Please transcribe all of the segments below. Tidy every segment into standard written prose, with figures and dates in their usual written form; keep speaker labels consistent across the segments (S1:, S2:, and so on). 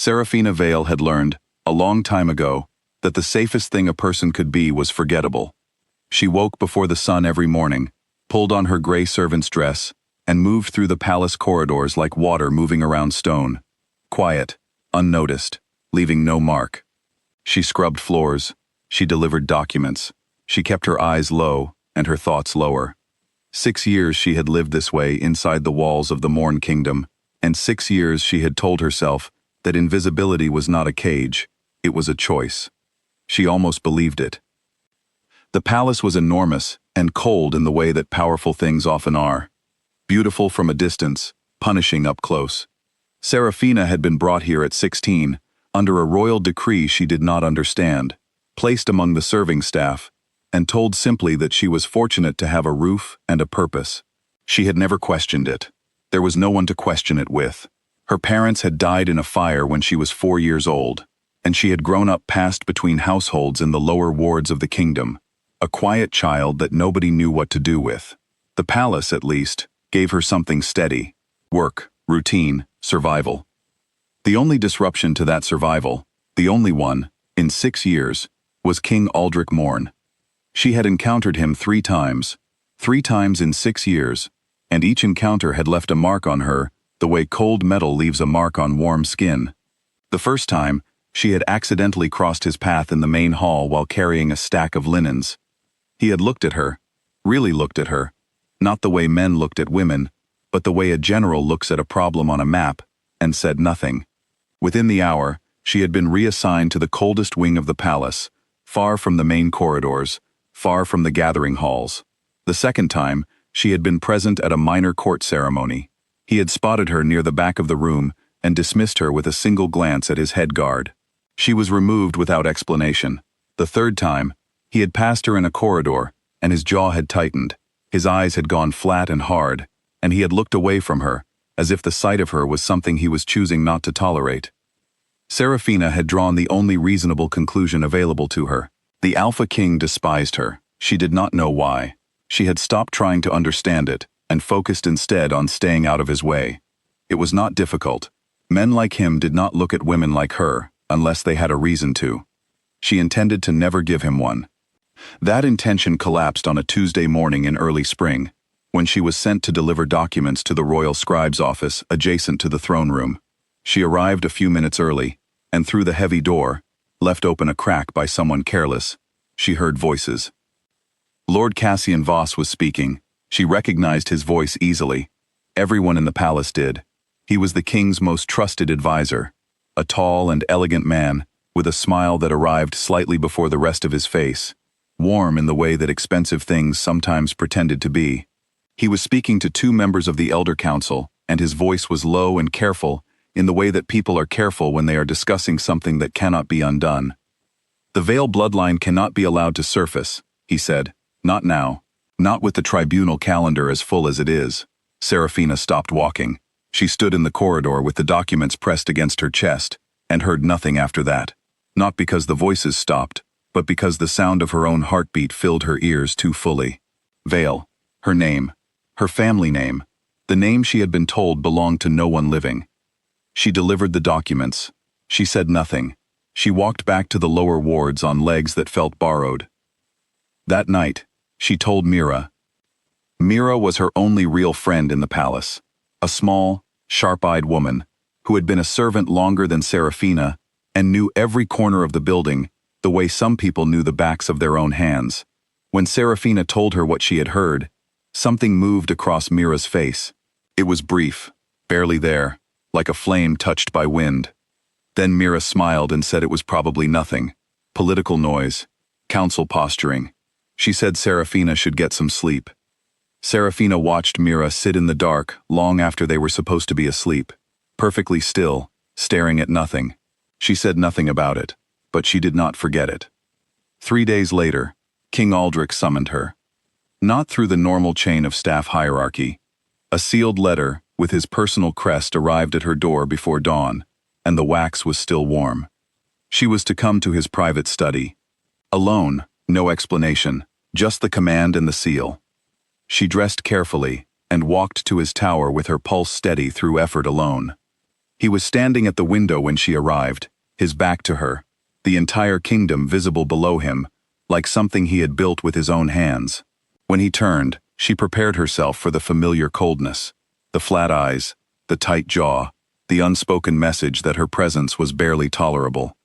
S1: Serafina Vale had learned, a long time ago, that the safest thing a person could be was forgettable. She woke before the sun every morning, pulled on her gray servant's dress, and moved through the palace corridors like water moving around stone. Quiet, unnoticed, leaving no mark. She scrubbed floors, she delivered documents, she kept her eyes low and her thoughts lower. 6 years she had lived this way inside the walls of the Morn Kingdom, and 6 years she had told herself that invisibility was not a cage, it was a choice. She almost believed it. The palace was enormous and cold in the way that powerful things often are. Beautiful from a distance, punishing up close. Serafina had been brought here at 16, under a royal decree she did not understand, placed among the serving staff, and told simply that she was fortunate to have a roof and a purpose. She had never questioned it. There was no one to question it with. Her parents had died in a fire when she was 4 years old, and she had grown up passed between households in the lower wards of the kingdom, a quiet child that nobody knew what to do with. The palace, at least, gave her something steady: work, routine, survival. The only disruption to that survival, the only one, in 6 years, was King Aldrich Morn. She had encountered him 3 times in 6 years, and each encounter had left a mark on her the way cold metal leaves a mark on warm skin. The first time, she had accidentally crossed his path in the main hall while carrying a stack of linens. He had looked at her, really looked at her, not the way men looked at women, but the way a general looks at a problem on a map, and said nothing. Within the hour, she had been reassigned to the coldest wing of the palace, far from the main corridors, far from the gathering halls. The second time, she had been present at a minor court ceremony. He had spotted her near the back of the room and dismissed her with a single glance at his head guard. She was removed without explanation. The third time, he had passed her in a corridor, and his jaw had tightened, his eyes had gone flat and hard, and he had looked away from her, as if the sight of her was something he was choosing not to tolerate. Serafina had drawn the only reasonable conclusion available to her. The Alpha King despised her. She did not know why. She had stopped trying to understand it, and focused instead on staying out of his way. It was not difficult. Men like him did not look at women like her, unless they had a reason to. She intended to never give him one. That intention collapsed on a Tuesday morning in early spring, when she was sent to deliver documents to the royal scribe's office adjacent to the throne room. She arrived a few minutes early, and through the heavy door, left open a crack by someone careless, she heard voices. Lord Cassian Voss was speaking. She recognized his voice easily. Everyone in the palace did. He was the king's most trusted advisor, a tall and elegant man, with a smile that arrived slightly before the rest of his face, warm in the way that expensive things sometimes pretended to be. He was speaking to 2 members of the Elder Council, and his voice was low and careful, in the way that people are careful when they are discussing something that cannot be undone. The Vale bloodline cannot be allowed to surface, he said. Not now. Not with the tribunal calendar as full as it is. Serafina stopped walking. She stood in the corridor with the documents pressed against her chest, and heard nothing after that. Not because the voices stopped, but because the sound of her own heartbeat filled her ears too fully. Vale. Her name. Her family name. The name she had been told belonged to no one living. She delivered the documents. She said nothing. She walked back to the lower wards on legs that felt borrowed. That night, she told Mira. Mira was her only real friend in the palace, a small, sharp-eyed woman who had been a servant longer than Serafina and knew every corner of the building the way some people knew the backs of their own hands. When Serafina told her what she had heard, something moved across Mira's face. It was brief, barely there, like a flame touched by wind. Then Mira smiled and said it was probably nothing. Political noise. Council posturing. She said Serafina should get some sleep. Serafina watched Mira sit in the dark long after they were supposed to be asleep, perfectly still, staring at nothing. She said nothing about it, but she did not forget it. 3 days later, King Aldrich summoned her. Not through the normal chain of staff hierarchy. A sealed letter with his personal crest arrived at her door before dawn, and the wax was still warm. She was to come to his private study. Alone, no explanation, just the command and the seal. She dressed carefully and walked to his tower with her pulse steady through effort alone. He was standing at the window when she arrived, his back to her, the entire kingdom visible below him, like something he had built with his own hands. When he turned, she prepared herself for the familiar coldness, the flat eyes, the tight jaw, the unspoken message that her presence was barely tolerable.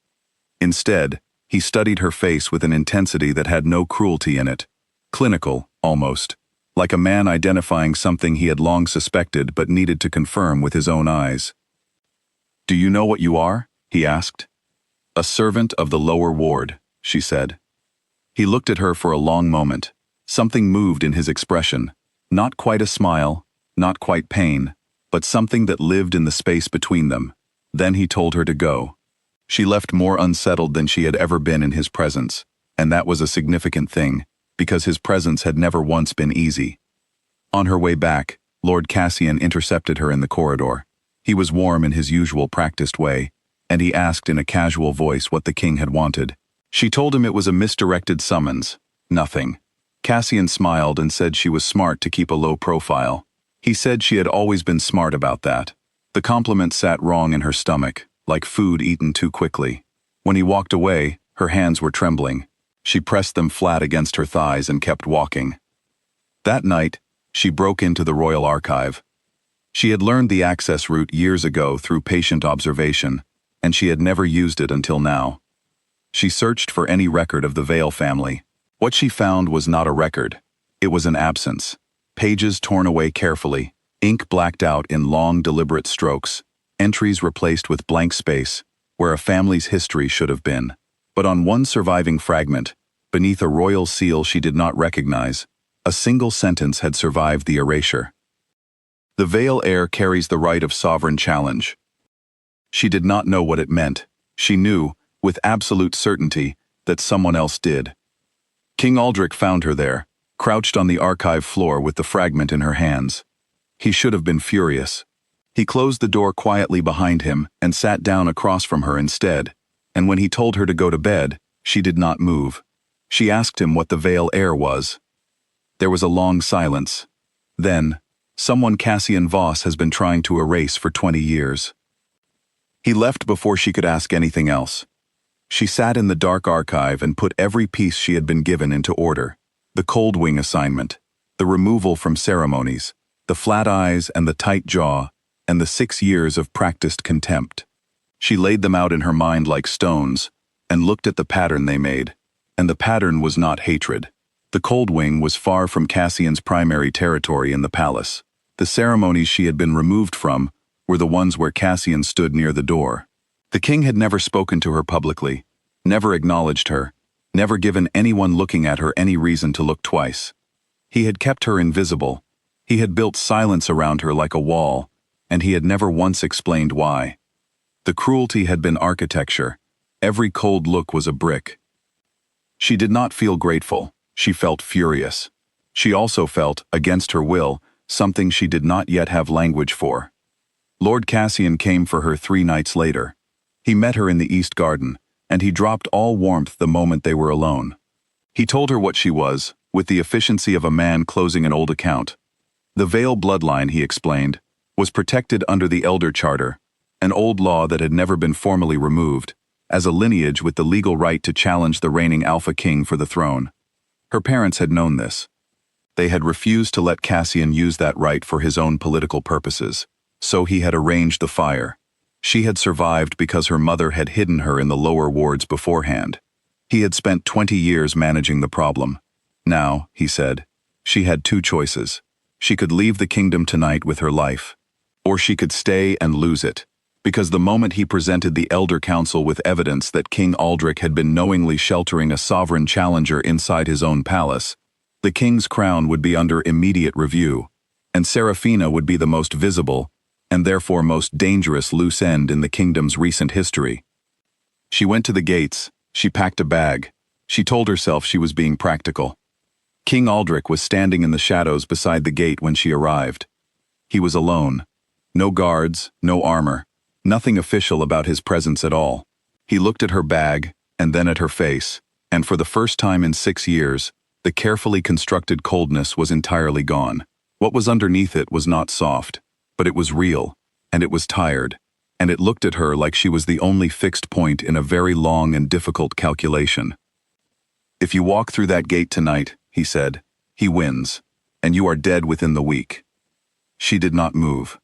S1: Instead, he studied her face with an intensity that had no cruelty in it, clinical, almost, like a man identifying something he had long suspected but needed to confirm with his own eyes. "Do you know what you are?" he asked. "A servant of the lower ward," she said. He looked at her for a long moment. Something moved in his expression, not quite a smile, not quite pain, but something that lived in the space between them. Then he told her to go. She left more unsettled than she had ever been in his presence, and that was a significant thing, because his presence had never once been easy. On her way back, Lord Cassian intercepted her in the corridor. He was warm in his usual practiced way, and he asked in a casual voice what the king had wanted. She told him it was a misdirected summons. Nothing. Cassian smiled and said she was smart to keep a low profile. He said she had always been smart about that. The compliment sat wrong in her stomach, like food eaten too quickly. When he walked away, her hands were trembling. She pressed them flat against her thighs and kept walking. That night, she broke into the Royal Archive. She had learned the access route years ago through patient observation, and she had never used it until now. She searched for any record of the Vale family. What she found was not a record. It was an absence. Pages torn away carefully, ink blacked out in long, deliberate strokes, entries replaced with blank space, where a family's history should have been. But on one surviving fragment, beneath a royal seal she did not recognize, a single sentence had survived the erasure. "The Vale heir carries the right of sovereign challenge." She did not know what it meant. She knew, with absolute certainty, that someone else did. King Aldrich found her there, crouched on the archive floor with the fragment in her hands. He should have been furious. He closed the door quietly behind him and sat down across from her instead, and when he told her to go to bed, she did not move. She asked him what the Vale heir was. There was a long silence. Then, "Someone Cassian Voss has been trying to erase for 20 years. He left before she could ask anything else. She sat in the dark archive and put every piece she had been given into order. The cold wing assignment, the removal from ceremonies, the flat eyes and the tight jaw, and the 6 years of practiced contempt. She laid them out in her mind like stones, and looked at the pattern they made. And the pattern was not hatred. The cold wing was far from Cassian's primary territory in the palace. The ceremonies she had been removed from were the ones where Cassian stood near the door. The king had never spoken to her publicly, never acknowledged her, never given anyone looking at her any reason to look twice. He had kept her invisible. He had built silence around her like a wall, and he had never once explained why. The cruelty had been architecture. Every cold look was a brick. She did not feel grateful. She felt furious. She also felt, against her will, something she did not yet have language for. Lord Cassian came for her 3 nights later. He met her in the East Garden, and he dropped all warmth the moment they were alone. He told her what she was, with the efficiency of a man closing an old account. The Vale bloodline, he explained, was protected under the Elder Charter, an old law that had never been formally removed, as a lineage with the legal right to challenge the reigning Alpha King for the throne. Her parents had known this. They had refused to let Cassian use that right for his own political purposes, so he had arranged the fire. She had survived because her mother had hidden her in the lower wards beforehand. He had spent 20 years managing the problem. Now, he said, she had 2 choices. She could leave the kingdom tonight with her life, or she could stay and lose it, because the moment he presented the Elder Council with evidence that King Aldrich had been knowingly sheltering a sovereign challenger inside his own palace, the king's crown would be under immediate review, and Serafina would be the most visible, and therefore most dangerous loose end in the kingdom's recent history. She went to the gates, she packed a bag, she told herself she was being practical. King Aldrich was standing in the shadows beside the gate when she arrived. He was alone. No guards, no armor, nothing official about his presence at all. He looked at her bag, and then at her face, and for the first time in 6 years, the carefully constructed coldness was entirely gone. What was underneath it was not soft, but it was real, and it was tired. and it looked at her like she was the only fixed point in a very long and difficult calculation. "If you walk through that gate tonight," he said, "he wins, and you are dead within the week." She did not move.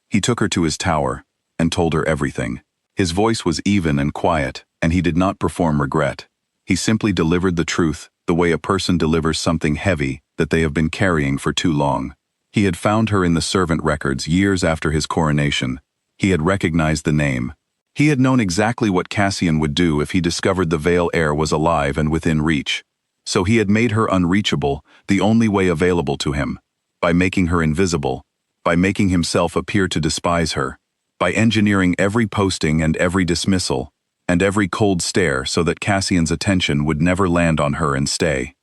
S1: He took her to his tower and told her everything. His voice was even and quiet, and he did not perform regret. He simply delivered the truth the way a person delivers something heavy that they have been carrying for too long. He had found her in the servant records years after his coronation. He had recognized the name. He had known exactly what Cassian would do if he discovered the Vale heir was alive and within reach. So he had made her unreachable, the only way available to him, by making her invisible, by making himself appear to despise her, by engineering every posting and every dismissal, and every cold stare so that Cassian's attention would never land on her and stay.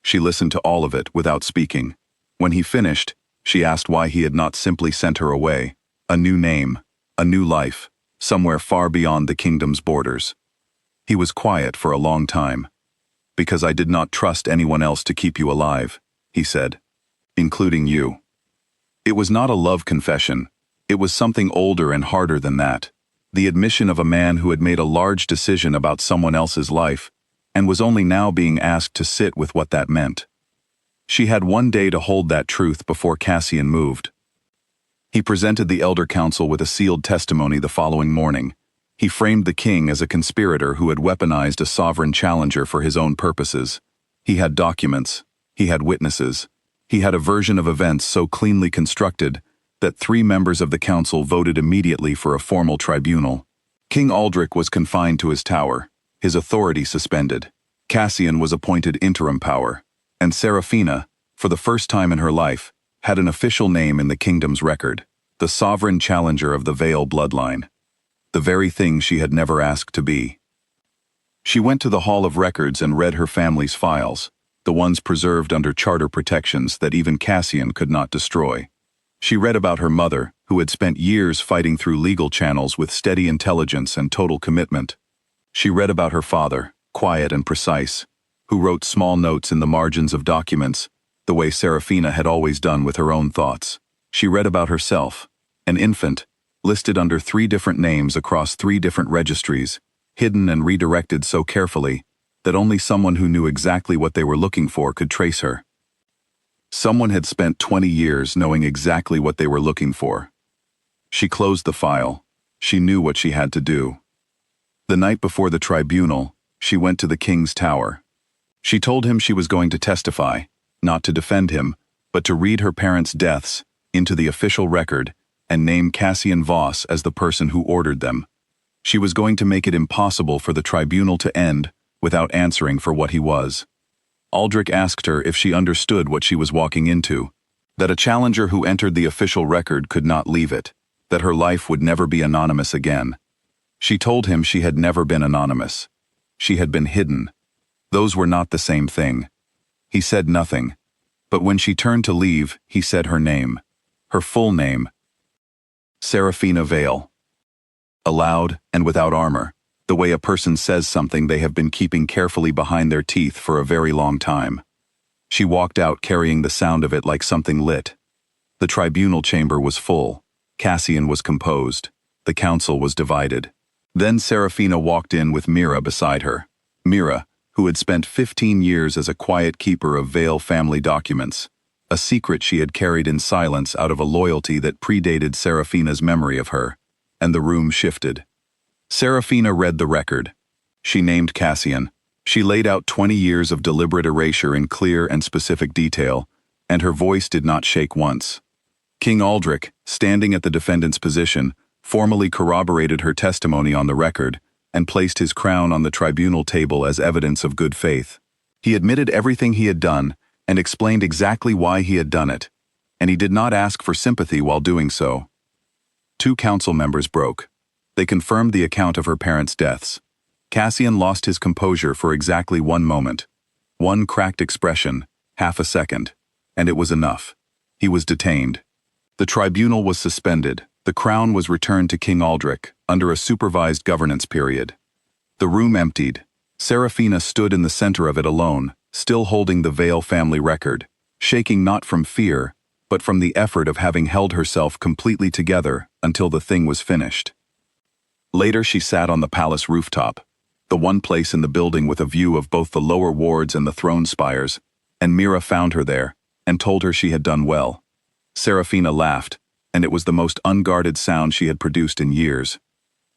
S1: She listened to all of it without speaking. When he finished, she asked why he had not simply sent her away, a new name, a new life, somewhere far beyond the kingdom's borders. He was quiet for a long time. "Because I did not trust anyone else to keep you alive," he said, "including you." It was not a love confession. It was something older and harder than that. The admission of a man who had made a large decision about someone else's life, and was only now being asked to sit with what that meant. She had one day to hold that truth before Cassian moved. He presented the Elder Council with a sealed testimony the following morning. He framed the king as a conspirator who had weaponized a sovereign challenger for his own purposes. He had documents. He had witnesses. He had a version of events so cleanly constructed that 3 members of the council voted immediately for a formal tribunal. King Aldrich was confined to his tower, his authority suspended. Cassian was appointed interim power, and Seraphina, for the first time in her life, had an official name in the kingdom's record, the sovereign challenger of the Vale bloodline. The very thing she had never asked to be. She went to the Hall of Records and read her family's files, the ones preserved under charter protections that even Cassian could not destroy. She read about her mother, who had spent years fighting through legal channels with steady intelligence and total commitment. She read about her father, quiet and precise, who wrote small notes in the margins of documents, the way Seraphina had always done with her own thoughts. She read about herself, an infant, listed under 3 different names across 3 different registries, hidden and redirected so carefully that only someone who knew exactly what they were looking for could trace her. Someone had spent 20 years knowing exactly what they were looking for. She closed the file. She knew what she had to do. The night before the tribunal, she went to the king's tower. She told him she was going to testify, not to defend him, but to read her parents' deaths into the official record and name Cassian Voss as the person who ordered them. She was going to make it impossible for the tribunal to end without answering for what he was. Aldrich asked her if she understood what she was walking into, that a challenger who entered the official record could not leave it, that her life would never be anonymous again. She told him she had never been anonymous. She had been hidden. Those were not the same thing. He said nothing, but when she turned to leave, he said her name, her full name, Seraphina Vale. Aloud and without armor, the way a person says something they have been keeping carefully behind their teeth for a very long time. She walked out carrying the sound of it like something lit. The tribunal chamber was full. Cassian was composed. The council was divided. Then Seraphina walked in with Mira beside her. Mira, who had spent 15 years as a quiet keeper of Vale family documents, a secret she had carried in silence out of a loyalty that predated Seraphina's memory of her, and the room shifted. Seraphina read the record. She named Cassian. She laid out 20 years of deliberate erasure in clear and specific detail, and her voice did not shake once. King Aldrich, standing at the defendant's position, formally corroborated her testimony on the record and placed his crown on the tribunal table as evidence of good faith. He admitted everything he had done and explained exactly why he had done it, and he did not ask for sympathy while doing so. 2 council members broke. They confirmed the account of her parents' deaths. Cassian lost his composure for exactly 1 moment. 1 cracked expression, half a second, and it was enough. He was detained. The tribunal was suspended. The crown was returned to King Aldrich under a supervised governance period. The room emptied. Seraphina stood in the center of it alone, still holding the Vale family record, shaking not from fear, but from the effort of having held herself completely together until the thing was finished. Later she sat on the palace rooftop, the one place in the building with a view of both the lower wards and the throne spires, and Mira found her there and told her she had done well. Serafina laughed, and it was the most unguarded sound she had produced in years.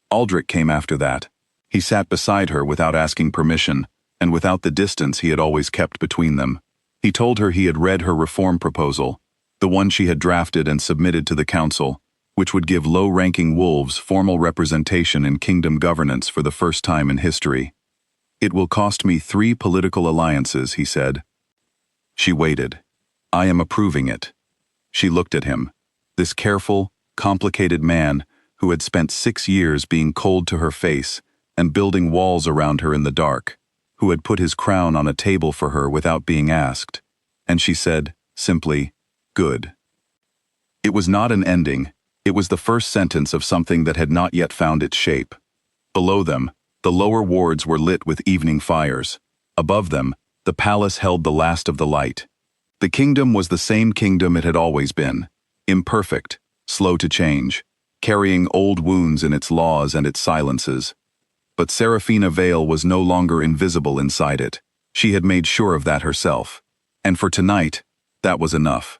S1: Aldrich came after that. He sat beside her without asking permission, and without the distance he had always kept between them. He told her he had read her reform proposal, the one she had drafted and submitted to the council, which would give low-ranking wolves formal representation in kingdom governance for the first time in history. "It will cost me 3 political alliances," he said. She waited. "I am approving it." She looked at him, this careful, complicated man who had spent 6 years being cold to her face and building walls around her in the dark, who had put his crown on a table for her without being asked. And she said, simply, "Good." It was not an ending. It was the first sentence of something that had not yet found its shape. Below them, the lower wards were lit with evening fires. Above them, the palace held the last of the light. The kingdom was the same kingdom it had always been, imperfect, slow to change, carrying old wounds in its laws and its silences. But Serafina Vale was no longer invisible inside it. She had made sure of that herself. And for tonight, that was enough.